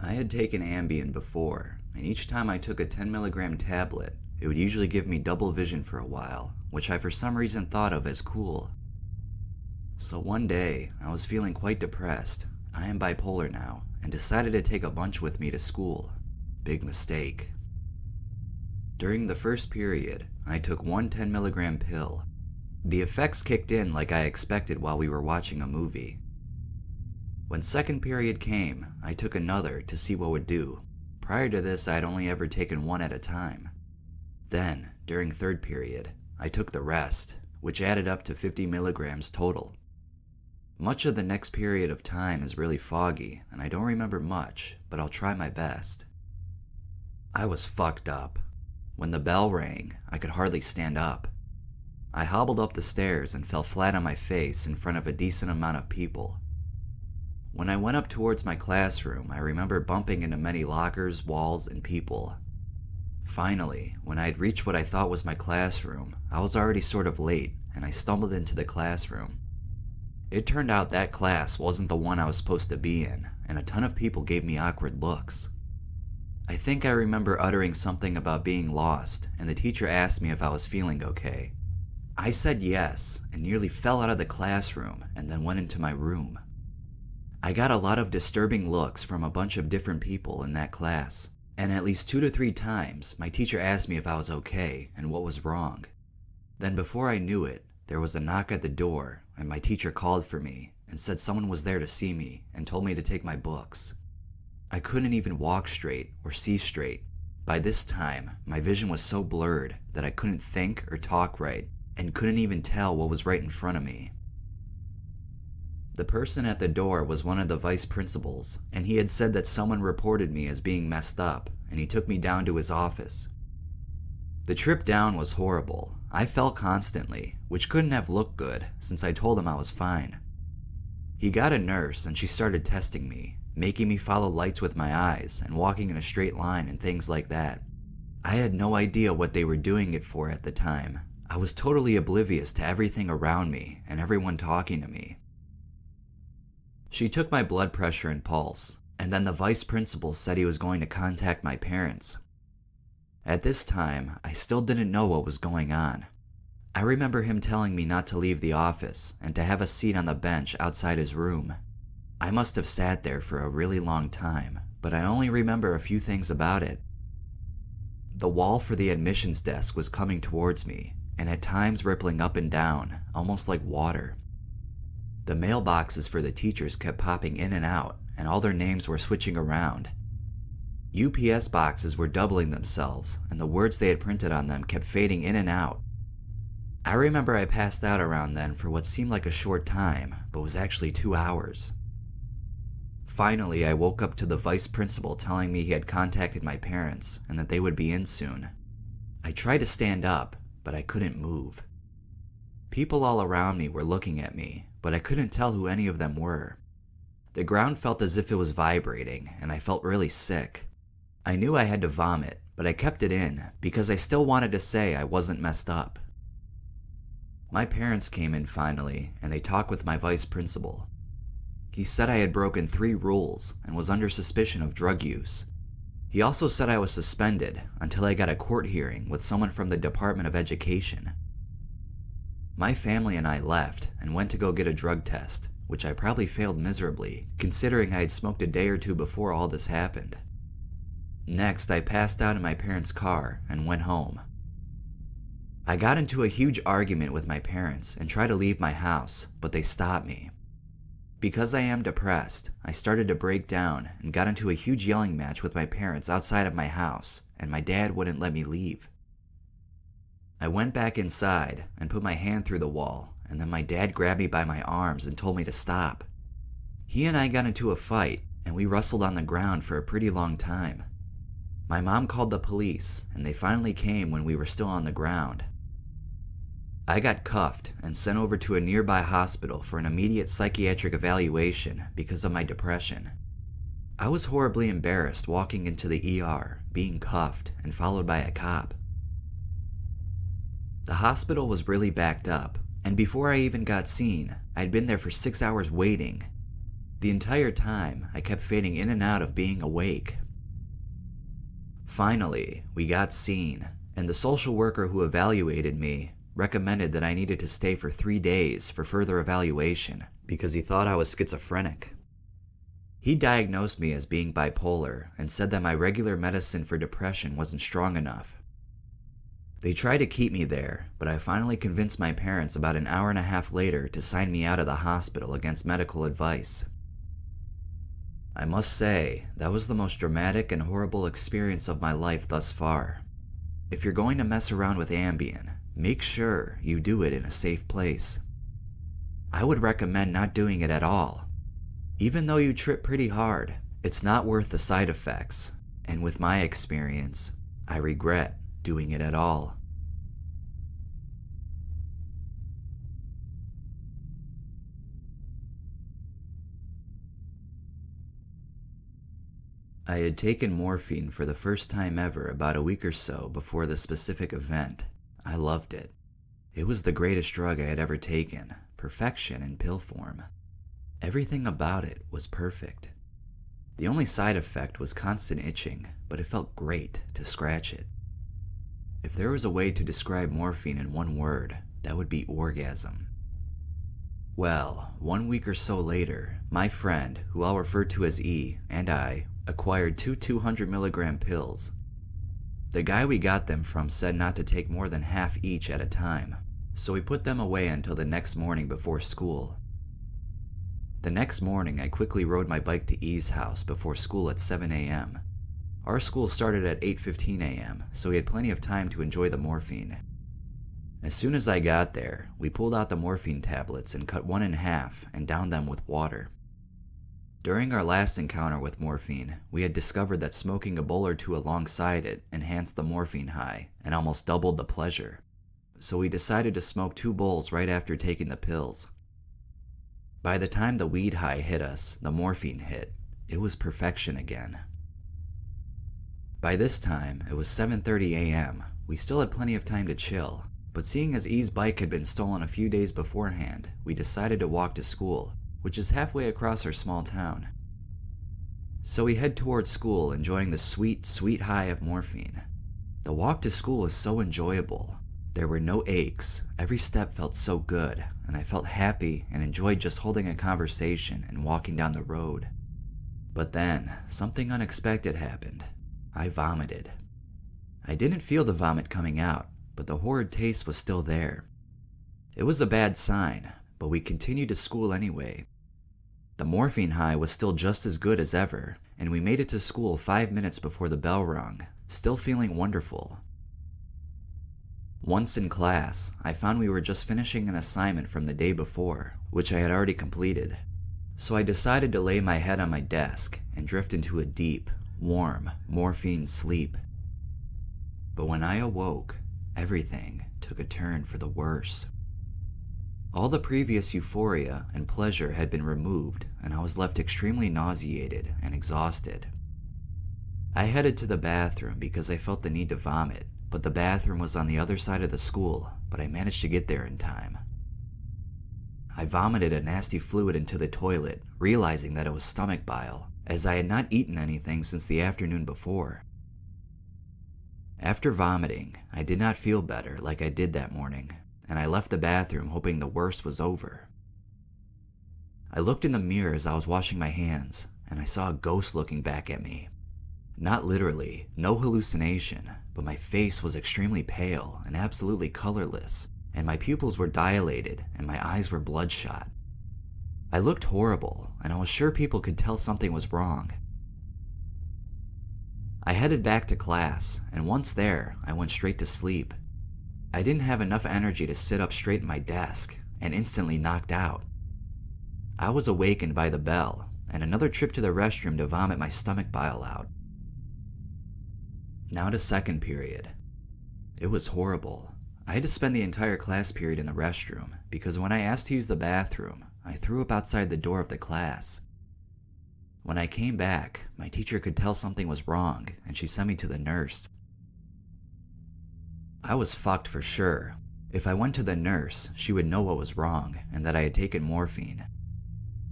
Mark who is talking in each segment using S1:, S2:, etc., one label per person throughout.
S1: I had taken Ambien before, and each time I took a 10 mg tablet, it would usually give me double vision for a while, which I for some reason thought of as cool. So one day, I was feeling quite depressed. I am bipolar now, and decided to take a bunch with me to school. Big mistake. During the first period, I took one 10 mg pill. The effects kicked in like I expected while we were watching a movie. When second period came, I took another to see what would do. Prior to this, I had only ever taken one at a time. Then, during third period, I took the rest, which added up to 50 mg total. Much of the next period of time is really foggy, and I don't remember much, but I'll try my best. I was fucked up. When the bell rang, I could hardly stand up. I hobbled up the stairs and fell flat on my face in front of a decent amount of people. When I went up towards my classroom, I remember bumping into many lockers, walls, and people. Finally, when I had reached what I thought was my classroom, I was already sort of late, and I stumbled into the classroom. It turned out that class wasn't the one I was supposed to be in, and a ton of people gave me awkward looks. I think I remember uttering something about being lost, and the teacher asked me if I was feeling okay. I said yes, and nearly fell out of the classroom, and then went into my room. I got a lot of disturbing looks from a bunch of different people in that class, and at least 2 to 3 times, my teacher asked me if I was okay and what was wrong. Then before I knew it, there was a knock at the door, and my teacher called for me and said someone was there to see me and told me to take my books. I couldn't even walk straight or see straight. By this time, my vision was so blurred that I couldn't think or talk right, and couldn't even tell what was right in front of me. The person at the door was one of the vice principals, and he had said that someone reported me as being messed up, and he took me down to his office. The trip down was horrible. I fell constantly, which couldn't have looked good since I told him I was fine. He got a nurse and she started testing me, making me follow lights with my eyes and walking in a straight line and things like that. I had no idea what they were doing it for at the time. I was totally oblivious to everything around me and everyone talking to me. She took my blood pressure and pulse, and then the vice principal said he was going to contact my parents. At this time, I still didn't know what was going on. I remember him telling me not to leave the office and to have a seat on the bench outside his room. I must have sat there for a really long time, but I only remember a few things about it. The wall for the admissions desk was coming towards me, and at times rippling up and down, almost like water. The mailboxes for the teachers kept popping in and out, and all their names were switching around. UPS boxes were doubling themselves, and the words they had printed on them kept fading in and out. I remember I passed out around then for what seemed like a short time, but was actually 2 hours. Finally, I woke up to the vice principal telling me he had contacted my parents and that they would be in soon. I tried to stand up, but I couldn't move. People all around me were looking at me, but I couldn't tell who any of them were. The ground felt as if it was vibrating, and I felt really sick. I knew I had to vomit, but I kept it in because I still wanted to say I wasn't messed up. My parents came in finally, and they talked with my vice principal. He said I had broken 3 rules and was under suspicion of drug use. He also said I was suspended until I got a court hearing with someone from the Department of Education. My family and I left and went to go get a drug test, which I probably failed miserably, considering I had smoked a day or 2 before all this happened. Next, I passed out in my parents' car and went home. I got into a huge argument with my parents and tried to leave my house, but they stopped me. Because I am depressed, I started to break down and got into a huge yelling match with my parents outside of my house, and my dad wouldn't let me leave. I went back inside and put my hand through the wall, and then my dad grabbed me by my arms and told me to stop. He and I got into a fight, and we wrestled on the ground for a pretty long time. My mom called the police, and they finally came when we were still on the ground. I got cuffed and sent over to a nearby hospital for an immediate psychiatric evaluation because of my depression. I was horribly embarrassed walking into the ER, being cuffed, and followed by a cop. The hospital was really backed up, and before I even got seen, I'd been there for 6 hours waiting. The entire time, I kept fading in and out of being awake. Finally, we got seen, and the social worker who evaluated me recommended that I needed to stay for 3 days for further evaluation because he thought I was schizophrenic. He diagnosed me as being bipolar and said that my regular medicine for depression wasn't strong enough. They tried to keep me there, but I finally convinced my parents about an hour and a half later to sign me out of the hospital against medical advice. I must say, that was the most dramatic and horrible experience of my life thus far. If you're going to mess around with Ambien, make sure you do it in a safe place. I would recommend not doing it at all. Even though you trip pretty hard, it's not worth the side effects, and with my experience, I regret doing it at all. I had taken morphine for the first time ever about a week or so before the specific event. I loved it. It was the greatest drug I had ever taken, perfection in pill form. Everything about it was perfect. The only side effect was constant itching, but it felt great to scratch it. If there was a way to describe morphine in one word, that would be orgasm. Well, 1 week or so later, my friend, who I'll refer to as E, and I acquired 2 200-milligram pills. The guy we got them from said not to take more than half each at a time, so we put them away until the next morning before school. The next morning, I quickly rode my bike to E's house before school at 7 a.m. Our school started at 8:15 a.m., so we had plenty of time to enjoy the morphine. As soon as I got there, we pulled out the morphine tablets and cut one in half and downed them with water. During our last encounter with morphine, we had discovered that smoking a bowl or two alongside it enhanced the morphine high and almost doubled the pleasure. So we decided to smoke 2 bowls right after taking the pills. By the time the weed high hit us, the morphine hit. It was perfection again. By this time, it was 7:30 a.m. We still had plenty of time to chill, but seeing as E's bike had been stolen a few days beforehand, we decided to walk to school, which is halfway across our small town. So we head towards school, enjoying the sweet, sweet high of morphine. The walk to school was so enjoyable. There were no aches, every step felt so good, and I felt happy and enjoyed just holding a conversation and walking down the road. But then, something unexpected happened. I vomited. I didn't feel the vomit coming out, but the horrid taste was still there. It was a bad sign, but we continued to school anyway. The morphine high was still just as good as ever, and we made it to school 5 minutes before the bell rung, still feeling wonderful. Once in class, I found we were just finishing an assignment from the day before, which I had already completed. So I decided to lay my head on my desk and drift into a deep, warm, morphine sleep. But when I awoke, everything took a turn for the worse. All the previous euphoria and pleasure had been removed, and I was left extremely nauseated and exhausted. I headed to the bathroom because I felt the need to vomit, but the bathroom was on the other side of the school, but I managed to get there in time. I vomited a nasty fluid into the toilet, realizing that it was stomach bile, as I had not eaten anything since the afternoon before. After vomiting, I did not feel better like I did that morning, and I left the bathroom hoping the worst was over. I looked in the mirror as I was washing my hands, and I saw a ghost looking back at me. Not literally, no hallucination, but my face was extremely pale and absolutely colorless, and my pupils were dilated and my eyes were bloodshot. I looked horrible, and I was sure people could tell something was wrong. I headed back to class, and once there, I went straight to sleep. I didn't have enough energy to sit up straight in my desk, and instantly knocked out. I was awakened by the bell, and another trip to the restroom to vomit my stomach bile out. Now to second period. It was horrible. I had to spend the entire class period in the restroom, because when I asked to use the bathroom, I threw up outside the door of the class. When I came back, my teacher could tell something was wrong, and she sent me to the nurse. I was fucked for sure. If I went to the nurse, she would know what was wrong, and that I had taken morphine.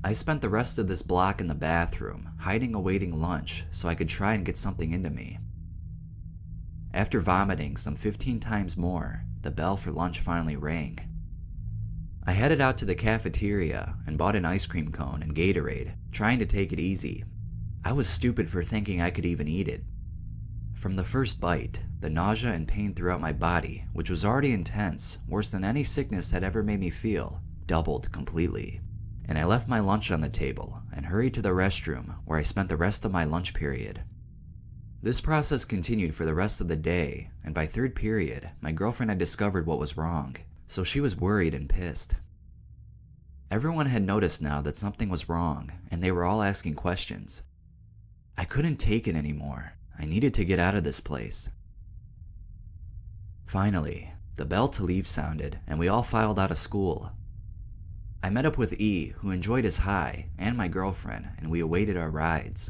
S1: I spent the rest of this block in the bathroom, hiding awaiting lunch so I could try and get something into me. After vomiting some 15 times more, the bell for lunch finally rang. I headed out to the cafeteria and bought an ice cream cone and Gatorade, trying to take it easy. I was stupid for thinking I could even eat it. From the first bite, the nausea and pain throughout my body, which was already intense, worse than any sickness had ever made me feel, doubled completely. And I left my lunch on the table and hurried to the restroom where I spent the rest of my lunch period. This process continued for the rest of the day, and by third period, my girlfriend had discovered what was wrong, so she was worried and pissed. Everyone had noticed now that something was wrong, and they were all asking questions. I couldn't take it anymore. I needed to get out of this place. Finally, the bell to leave sounded, and we all filed out of school. I met up with E, who enjoyed his high, and my girlfriend, and we awaited our rides.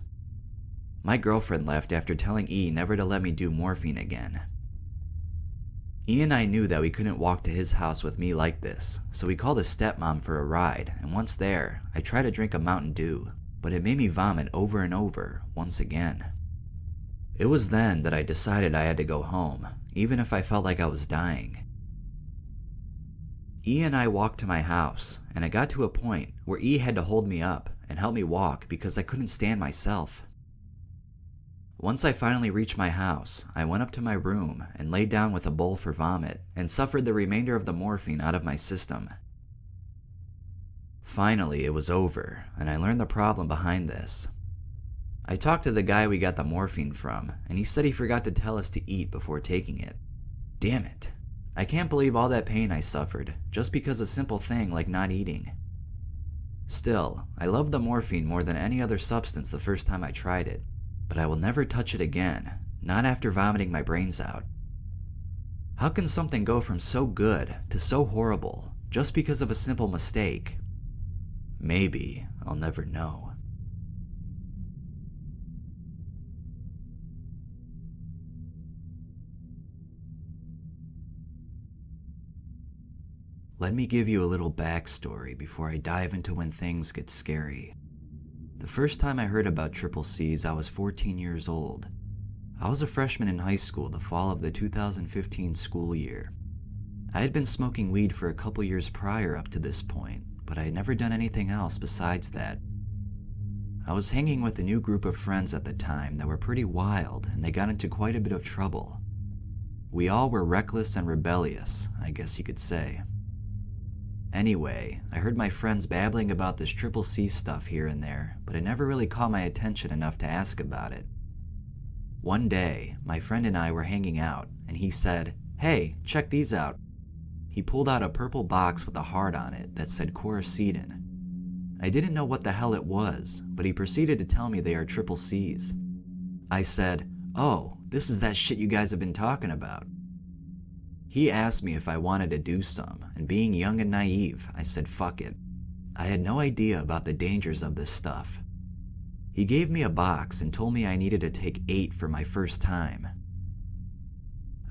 S1: My girlfriend left after telling E never to let me do morphine again. E and I knew that we couldn't walk to his house with me like this, so we called his stepmom for a ride, and once there, I tried to drink a Mountain Dew, but it made me vomit over and over, once again. It was then that I decided I had to go home, even if I felt like I was dying. E and I walked to my house, and I got to a point where E had to hold me up and help me walk because I couldn't stand myself. Once I finally reached my house, I went up to my room and laid down with a bowl for vomit and suffered the remainder of the morphine out of my system. Finally, it was over, and I learned the problem behind this. I talked to the guy we got the morphine from, and he said he forgot to tell us to eat before taking it. Damn it. I can't believe all that pain I suffered, just because a simple thing like not eating. Still, I loved the morphine more than any other substance the first time I tried it, but I will never touch it again, not after vomiting my brains out. How can something go from so good to so horrible, just because of a simple mistake? Maybe I'll never know. Let me give you a little backstory before I dive into when things get scary. The first time I heard about triple C's, I was 14 years old. I was a freshman in high school the fall of the 2015 school year. I had been smoking weed for a couple years prior up to this point, but I had never done anything else besides that. I was hanging with a new group of friends at the time that were pretty wild, and they got into quite a bit of trouble. We all were reckless and rebellious, I guess you could say. Anyway, I heard my friends babbling about this triple C stuff here and there, but it never really caught my attention enough to ask about it. One day, my friend and I were hanging out, and he said, "Hey, check these out." He pulled out a purple box with a heart on it that said quercetin. I didn't know what the hell it was, but he proceeded to tell me they are triple C's. I said, "Oh, this is that shit you guys have been talking about." He asked me if I wanted to do some, and being young and naive, I said fuck it. I had no idea about the dangers of this stuff. He gave me a box and told me I needed to take 8 for my first time.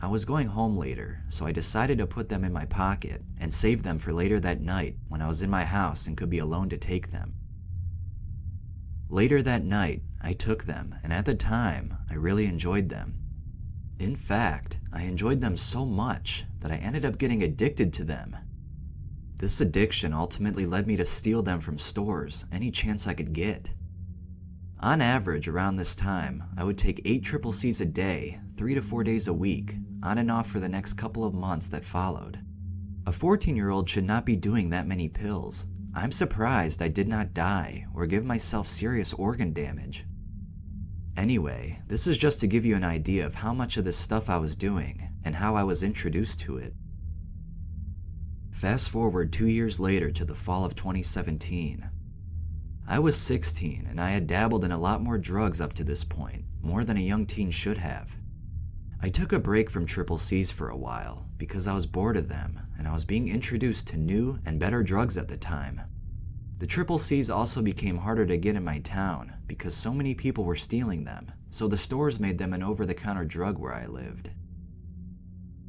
S1: I was going home later, so I decided to put them in my pocket and save them for later that night when I was in my house and could be alone to take them. Later that night, I took them, and at the time, I really enjoyed them. In fact, I enjoyed them so much that I ended up getting addicted to them. This addiction ultimately led me to steal them from stores any chance I could get. On average, around this time, I would take 8 triple C's a day, 3 to 4 days a week, on and off for the next couple of months that followed. A 14-year-old should not be doing that many pills. I'm surprised I did not die or give myself serious organ damage. Anyway, this is just to give you an idea of how much of this stuff I was doing and how I was introduced to it. Fast forward 2 years later to the fall of 2017. I was 16 and I had dabbled in a lot more drugs up to this point, more than a young teen should have. I took a break from triple C's for a while because I was bored of them and I was being introduced to new and better drugs at the time. The triple C's also became harder to get in my town because so many people were stealing them, so the stores made them an over-the-counter drug where I lived.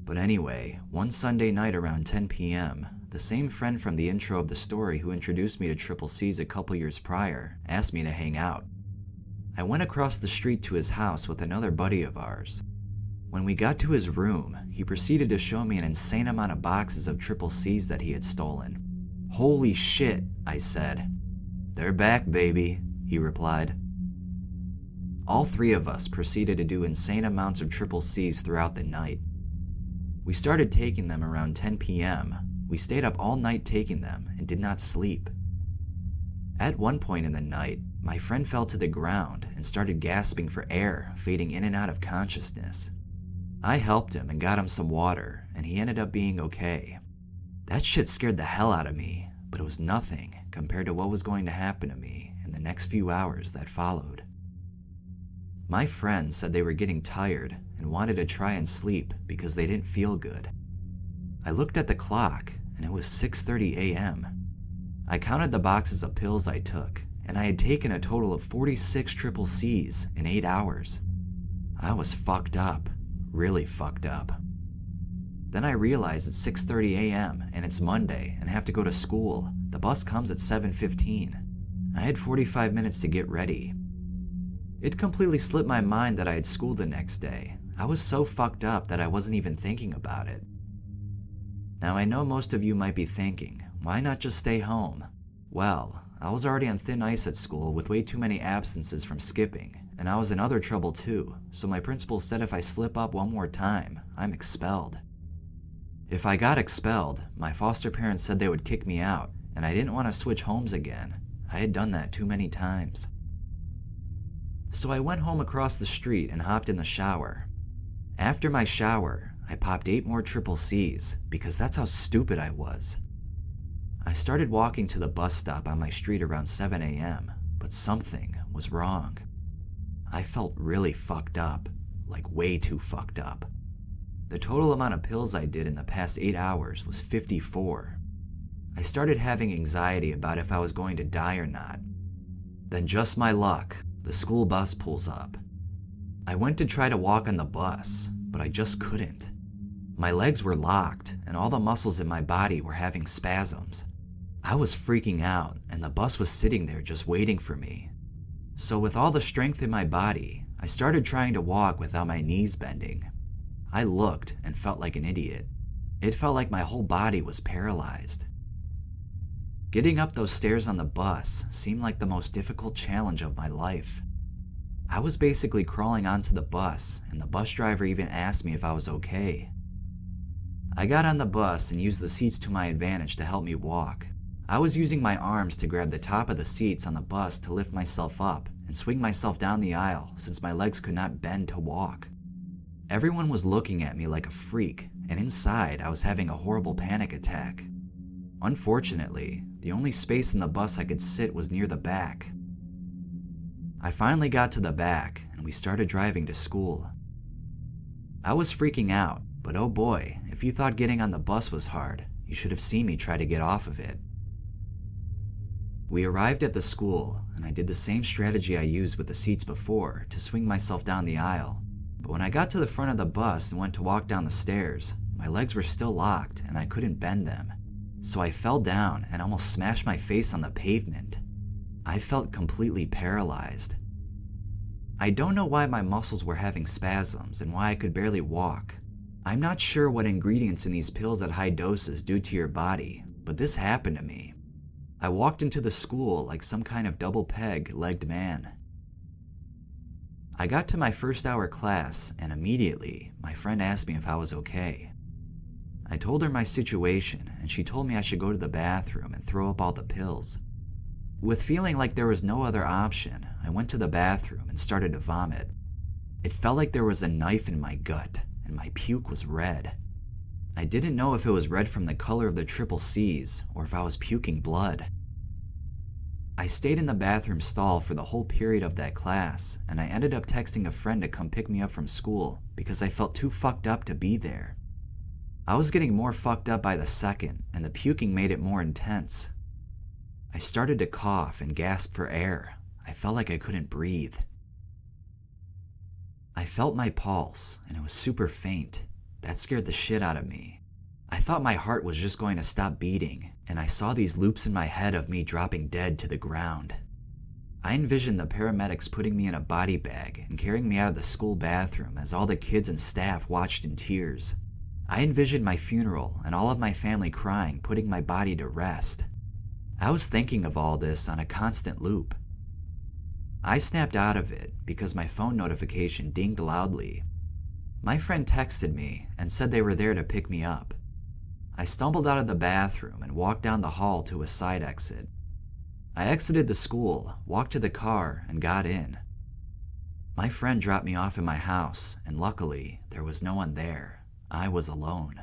S1: But anyway, one Sunday night around 10 p.m., the same friend from the intro of the story who introduced me to Triple C's a couple years prior asked me to hang out. I went across the street to his house with another buddy of ours. When we got to his room, he proceeded to show me an insane amount of boxes of Triple C's that he had stolen. "Holy shit," I said. "They're back, baby," he replied. All three of us proceeded to do insane amounts of Triple C's throughout the night. We started taking them around 10 p.m. We stayed up all night taking them and did not sleep. At one point in the night, my friend fell to the ground and started gasping for air, fading in and out of consciousness. I helped him and got him some water, and he ended up being okay. That shit scared the hell out of me, but it was nothing compared to what was going to happen to me in the next few hours that followed. My friends said they were getting tired and wanted to try and sleep because they didn't feel good. I looked at the clock and it was 6:30 a.m. I counted the boxes of pills I took, and I had taken a total of 46 Triple C's in 8 hours. I was fucked up, really fucked up. Then I realized it's 6:30 a.m. and it's Monday and I have to go to school. The bus comes at 7:15. I had 45 minutes to get ready. It completely slipped my mind that I had school the next day. I was so fucked up that I wasn't even thinking about it. Now I know most of you might be thinking, why not just stay home? Well, I was already on thin ice at school with way too many absences from skipping, and I was in other trouble too, so my principal said if I slip up one more time, I'm expelled. If I got expelled, my foster parents said they would kick me out, and I didn't want to switch homes again. I had done that too many times. So I went home across the street and hopped in the shower. After my shower, I popped 8 more Triple C's because that's how stupid I was. I started walking to the bus stop on my street around 7 a.m., but something was wrong. I felt really fucked up, like way too fucked up. The total amount of pills I did in the past 8 hours was 54. I started having anxiety about if I was going to die or not. Then just my luck, the school bus pulls up. I went to try to walk on the bus, but I just couldn't. My legs were locked and all the muscles in my body were having spasms. I was freaking out and the bus was sitting there just waiting for me. So with all the strength in my body, I started trying to walk without my knees bending. I looked and felt like an idiot. It felt like my whole body was paralyzed. Getting up those stairs on the bus seemed like the most difficult challenge of my life. I was basically crawling onto the bus, and the bus driver even asked me if I was okay. I got on the bus and used the seats to my advantage to help me walk. I was using my arms to grab the top of the seats on the bus to lift myself up and swing myself down the aisle since my legs could not bend to walk. Everyone was looking at me like a freak, and inside I was having a horrible panic attack. Unfortunately, the only space in the bus I could sit was near the back. I finally got to the back and we started driving to school. I was freaking out, but oh boy, if you thought getting on the bus was hard, you should have seen me try to get off of it. We arrived at the school and I did the same strategy I used with the seats before to swing myself down the aisle. But when I got to the front of the bus and went to walk down the stairs, my legs were still locked and I couldn't bend them. So I fell down and almost smashed my face on the pavement. I felt completely paralyzed. I don't know why my muscles were having spasms and why I could barely walk. I'm not sure what ingredients in these pills at high doses do to your body, but this happened to me. I walked into the school like some kind of double peg-legged man. I got to my first hour class and immediately my friend asked me if I was okay. I told her my situation and she told me I should go to the bathroom and throw up all the pills. With feeling like there was no other option, I went to the bathroom and started to vomit. It felt like there was a knife in my gut and my puke was red. I didn't know if it was red from the color of the Triple C's or if I was puking blood. I stayed in the bathroom stall for the whole period of that class, and I ended up texting a friend to come pick me up from school because I felt too fucked up to be there. I was getting more fucked up by the second, and the puking made it more intense. I started to cough and gasp for air. I felt like I couldn't breathe. I felt my pulse, and it was super faint. That scared the shit out of me. I thought my heart was just going to stop beating, and I saw these loops in my head of me dropping dead to the ground. I envisioned the paramedics putting me in a body bag and carrying me out of the school bathroom as all the kids and staff watched in tears. I envisioned my funeral and all of my family crying, putting my body to rest. I was thinking of all this on a constant loop. I snapped out of it because my phone notification dinged loudly. My friend texted me and said they were there to pick me up. I stumbled out of the bathroom and walked down the hall to a side exit. I exited the school, walked to the car, and got in. My friend dropped me off in my house, and luckily, there was no one there. I was alone.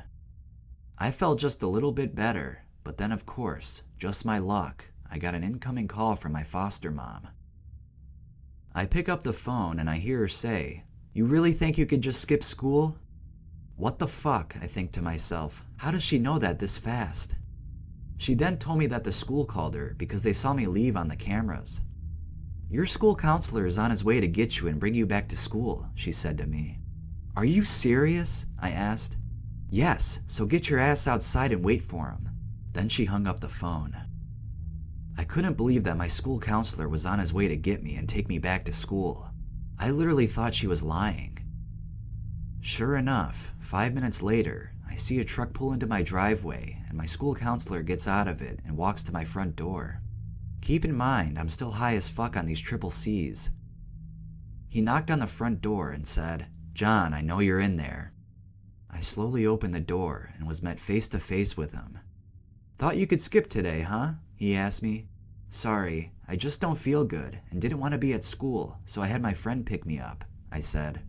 S1: I felt just a little bit better, but then of course, just my luck, I got an incoming call from my foster mom. I pick up the phone and I hear her say, "You really think you could just skip school?" What the fuck, I think to myself. How does she know that this fast? She then told me that the school called her because they saw me leave on the cameras. "Your school counselor is on his way to get you and bring you back to school," she said to me. "Are you serious?" I asked. "Yes, so get your ass outside and wait for him." Then she hung up the phone. I couldn't believe that my school counselor was on his way to get me and take me back to school. I literally thought she was lying. Sure enough, 5 minutes later, I see a truck pull into my driveway and my school counselor gets out of it and walks to my front door. Keep in mind, I'm still high as fuck on these triple C's. He knocked on the front door and said, "John, I know you're in there." I slowly opened the door and was met face to face with him. "Thought you could skip today, huh?" he asked me. "Sorry, I just don't feel good and didn't want to be at school, so I had my friend pick me up," I said.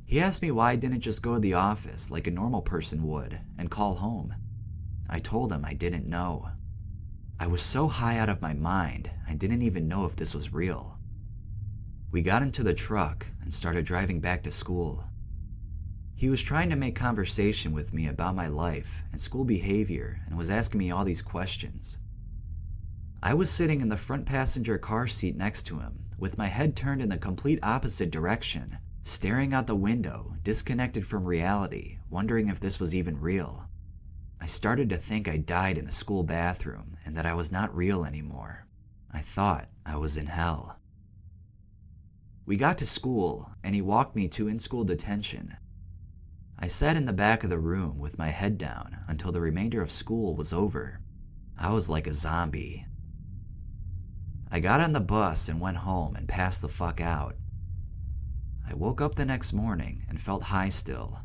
S1: He asked me why I didn't just go to the office like a normal person would and call home. I told him I didn't know. I was so high out of my mind, I didn't even know if this was real. We got into the truck and started driving back to school. He was trying to make conversation with me about my life and school behavior and was asking me all these questions. I was sitting in the front passenger car seat next to him, with my head turned in the complete opposite direction, staring out the window, disconnected from reality, wondering if this was even real. I started to think I died in the school bathroom and that I was not real anymore. I thought I was in hell. We got to school, and he walked me to in-school detention. I sat in the back of the room with my head down until the remainder of school was over. I was like a zombie. I got on the bus and went home and passed the fuck out. I woke up the next morning and felt high still.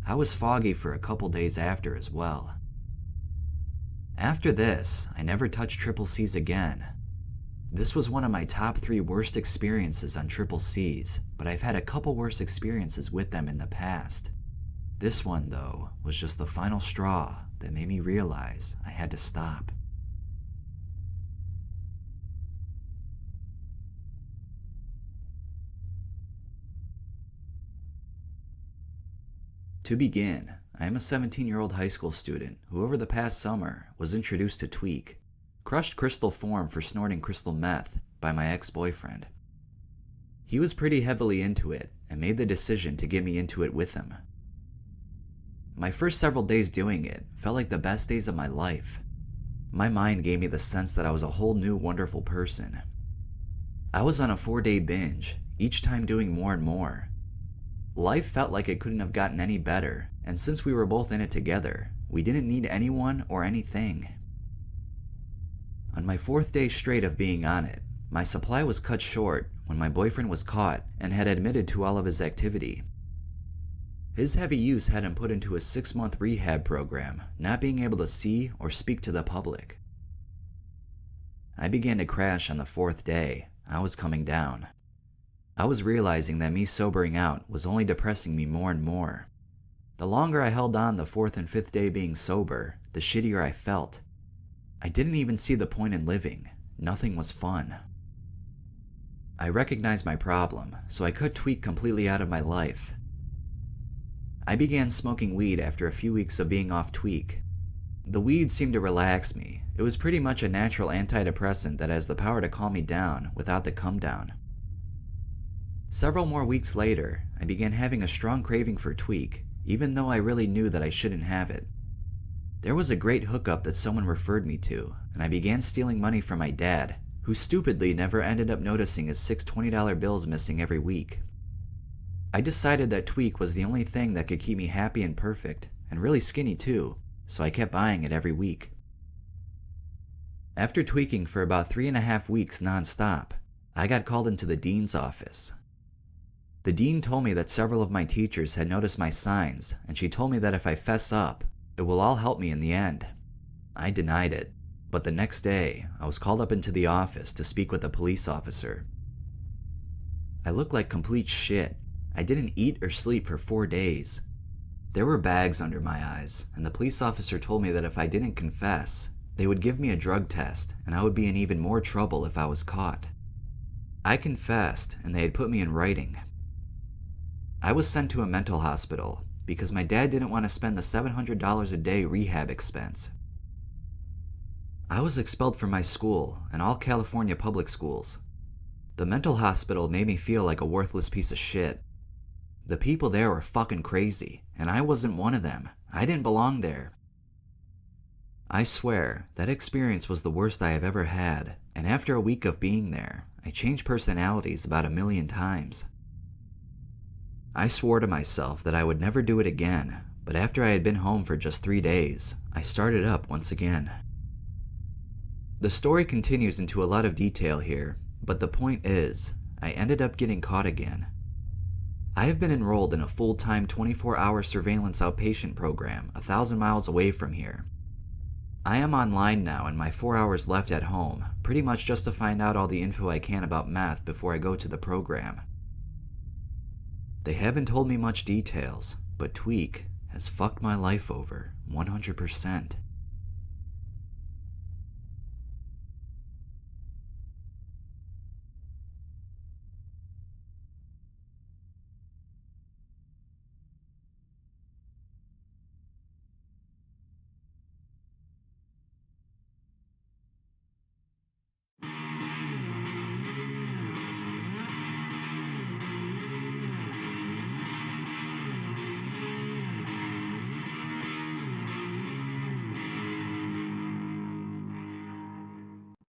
S1: I was foggy for a couple days after as well. After this, I never touched triple C's again. This was one of my top 3 worst experiences on triple C's, but I've had a couple worse experiences with them in the past. This one, though, was just the final straw that made me realize I had to stop. To begin, I am a 17-year-old high school student who over the past summer was introduced to tweak, crushed crystal form for snorting crystal meth, by my ex-boyfriend. He was pretty heavily into it and made the decision to get me into it with him. My first several days doing it felt like the best days of my life. My mind gave me the sense that I was a whole new wonderful person. I was on a 4-day binge, each time doing more and more. Life felt like it couldn't have gotten any better, and since we were both in it together, we didn't need anyone or anything. On my 4th day straight of being on it, my supply was cut short when my boyfriend was caught and had admitted to all of his activity. His heavy use had him put into a 6-month rehab program, not being able to see or speak to the public. I began to crash on the 4th day. I was coming down. I was realizing that me sobering out was only depressing me more and more. The longer I held on the 4th and 5th day being sober, the shittier I felt. I didn't even see the point in living. Nothing was fun. I recognized my problem, so I cut tweak completely out of my life. I began smoking weed after a few weeks of being off tweak. The weed seemed to relax me. It was pretty much a natural antidepressant that has the power to calm me down without the come down. Several more weeks later, I began having a strong craving for tweak, even though I really knew that I shouldn't have it. There was a great hookup that someone referred me to, and I began stealing money from my dad, who stupidly never ended up noticing his six $20 bills missing every week. I decided that tweak was the only thing that could keep me happy and perfect, and really skinny too, so I kept buying it every week. After tweaking for about 3.5 weeks non-stop, I got called into the dean's office. The dean told me that several of my teachers had noticed my signs, and she told me that if I fess up, it will all help me in the end. I denied it, but the next day, I was called up into the office to speak with a police officer. I looked like complete shit. I didn't eat or sleep for 4 days. There were bags under my eyes, and the police officer told me that if I didn't confess, they would give me a drug test, and I would be in even more trouble if I was caught. I confessed, and they had put me in writing. I was sent to a mental hospital because my dad didn't want to spend the $700 a day rehab expense. I was expelled from my school and all California public schools. The mental hospital made me feel like a worthless piece of shit. The people there were fucking crazy, and I wasn't one of them. I didn't belong there. I swear, that experience was the worst I have ever had, and after a week of being there, I changed personalities about 1,000,000 times. I swore to myself that I would never do it again, but after I had been home for just 3 days, I started up once again. The story continues into a lot of detail here, but the point is, I ended up getting caught again. I have been enrolled in a full-time 24-hour surveillance outpatient program 1,000 miles away from here. I am online now in my 4 hours left at home, pretty much just to find out all the info I can about meth before I go to the program. They haven't told me much details, but tweak has fucked my life over 100%.